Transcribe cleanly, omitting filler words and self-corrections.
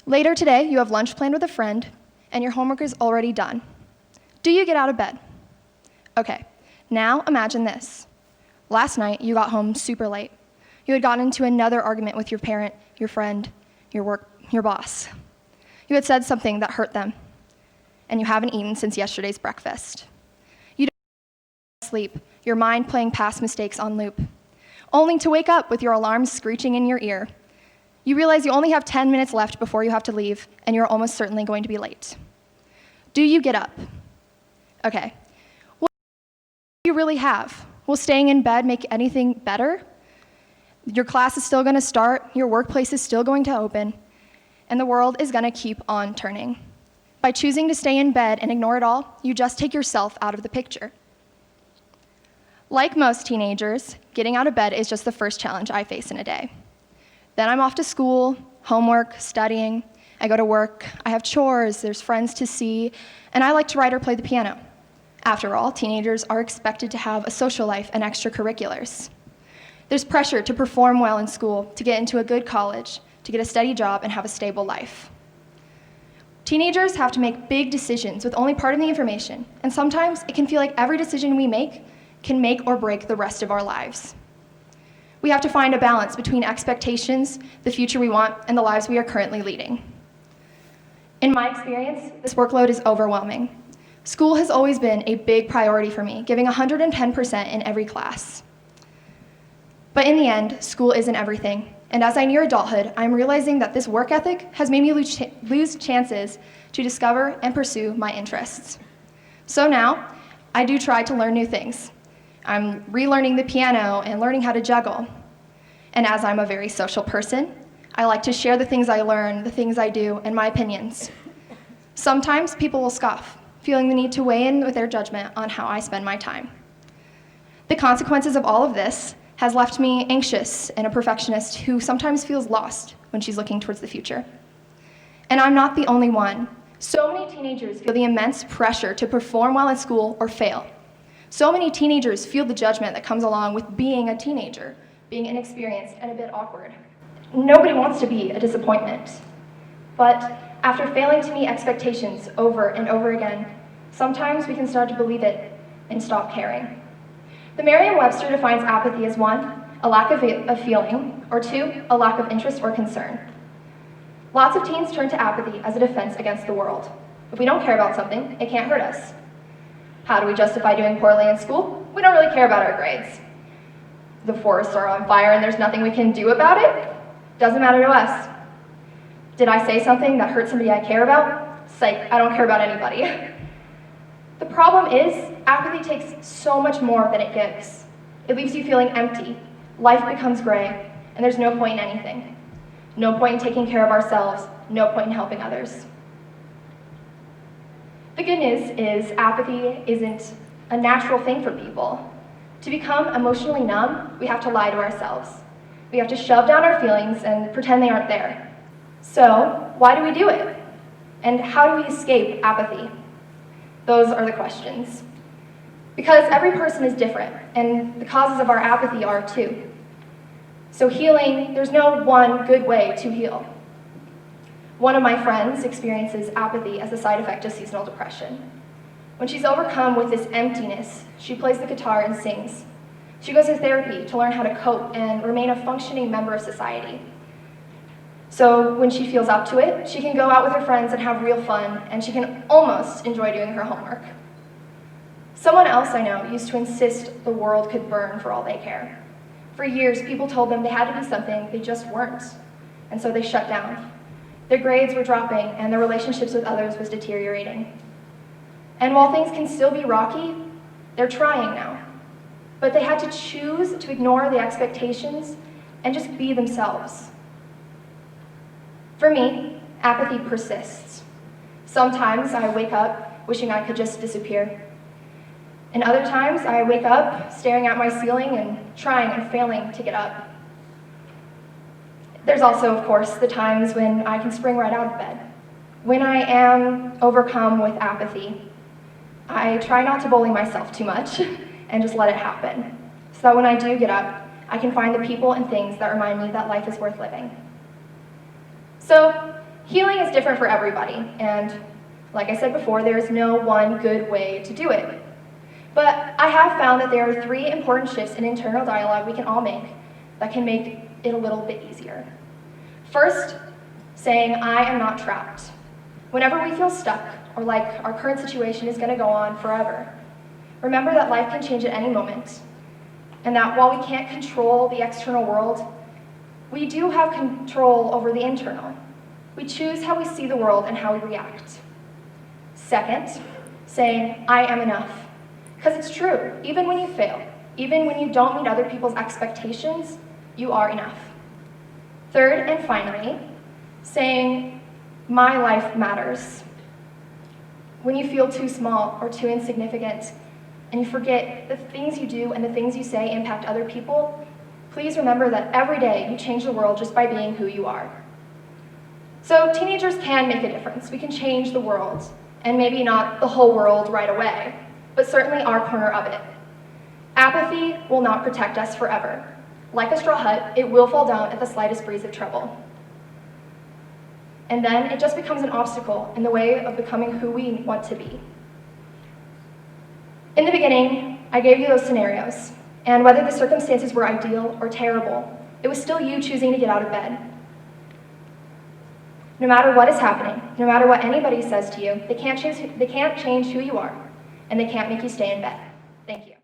Later today, you have lunch planned with a friend, and your homework is already done. Do you get out of bed? Okay, now imagine this. Last night, you got home super late. You had gotten into another argument with your parent, your friend, your boss. You had said something that hurt them, and you haven't eaten since yesterday's breakfast. You don't sleep, your mind playing past mistakes on loop, only to wake up with your alarm screeching in your ear. You realize you only have 10 minutes left before you have to leave, and you're almost certainly going to be late. Do you get up? Okay. What do you really have? Will staying in bed make anything better? Your class is still going to start, your workplace is still going to open, and the world is going to keep on turning. By choosing to stay in bed and ignore it all, you just take yourself out of the picture. Like most teenagers, getting out of bed is just the first challenge I face in a day. Then I'm off to school, homework, studying. I go to work, I have chores, there's friends to see, and I like to write or play the piano. After all, teenagers are expected to have a social life and extracurriculars. There's pressure to perform well in school, to get into a good college, to get a steady job and have a stable life. Teenagers have to make big decisions with only part of the information, and sometimes it can feel like every decision we make can make or break the rest of our lives. We have to find a balance between expectations, the future we want, and the lives we are currently leading. In my experience, this workload is overwhelming. School has always been a big priority for me, giving 110% in every class. But in the end, school isn't everything, and as I near adulthood, I'm realizing that this work ethic has made me lose chances to discover and pursue my interests. So now, I do try to learn new things. I'm relearning the piano and learning how to juggle. And as I'm a very social person, I like to share the things I learn, the things I do, and my opinions. Sometimes people will scoff, feeling the need to weigh in with their judgment on how I spend my time. The consequences of all of this has left me anxious and a perfectionist who sometimes feels lost when she's looking towards the future. And I'm not the only one. So many teenagers feel the immense pressure to perform well in school or fail. So many teenagers feel the judgment that comes along with being a teenager, being inexperienced and a bit awkward. Nobody wants to be a disappointment. But after failing to meet expectations over and over again, sometimes we can start to believe it and stop caring. The Merriam-Webster defines apathy as 1, a lack of feeling, or 2, a lack of interest or concern. Lots of teens turn to apathy as a defense against the world. If we don't care about something, it can't hurt us. How do we justify doing poorly in school? We don't really care about our grades. The forests are on fire and there's nothing we can do about it? Doesn't matter to us. Did I say something that hurt somebody I care about? Psych, I don't care about anybody. The problem is, apathy takes so much more than it gives. It leaves you feeling empty. Life becomes gray, and there's no point in anything. No point in taking care of ourselves, no point in helping others. The good news is apathy isn't a natural thing for people. To become emotionally numb, we have to lie to ourselves. We have to shove down our feelings and pretend they aren't there. So, why do we do it? And how do we escape apathy? Those are the questions. Because every person is different, and the causes of our apathy are too. So healing, there's no one good way to heal. One of my friends experiences apathy as a side effect of seasonal depression. When she's overcome with this emptiness, she plays the guitar and sings. She goes to therapy to learn how to cope and remain a functioning member of society. So when she feels up to it, she can go out with her friends and have real fun, and she can almost enjoy doing her homework. Someone else I know used to insist the world could burn for all they care. For years, people told them they had to be something they just weren't, and so they shut down. Their grades were dropping, and their relationships with others was deteriorating. And while things can still be rocky, they're trying now. But they had to choose to ignore the expectations and just be themselves. For me, apathy persists. Sometimes I wake up wishing I could just disappear. And other times I wake up staring at my ceiling and trying and failing to get up. There's also, of course, the times when I can spring right out of bed. When I am overcome with apathy, I try not to bully myself too much and just let it happen, so that when I do get up, I can find the people and things that remind me that life is worth living. So, healing is different for everybody, and like I said before, there is no one good way to do it. But I have found that there are 3 important shifts in internal dialogue we can all make that can make it a little bit easier. First, saying, I am not trapped. Whenever we feel stuck, or like our current situation is going to go on forever, remember that life can change at any moment, and that while we can't control the external world, we do have control over the internal. We choose how we see the world and how we react. Second, saying, I am enough. Because it's true, even when you fail, even when you don't meet other people's expectations, you are enough. Third, and finally, saying, my life matters. When you feel too small or too insignificant, and you forget the things you do and the things you say impact other people, please remember that every day you change the world just by being who you are. So teenagers can make a difference. We can change the world, and maybe not the whole world right away, but certainly our corner of it. Apathy will not protect us forever. Like a straw hut, it will fall down at the slightest breeze of trouble. And then it just becomes an obstacle in the way of becoming who we want to be. In the beginning, I gave you those scenarios, and whether the circumstances were ideal or terrible, it was still you choosing to get out of bed. No matter what is happening, no matter what anybody says to you, they can't change who you are, and they can't make you stay in bed. Thank you.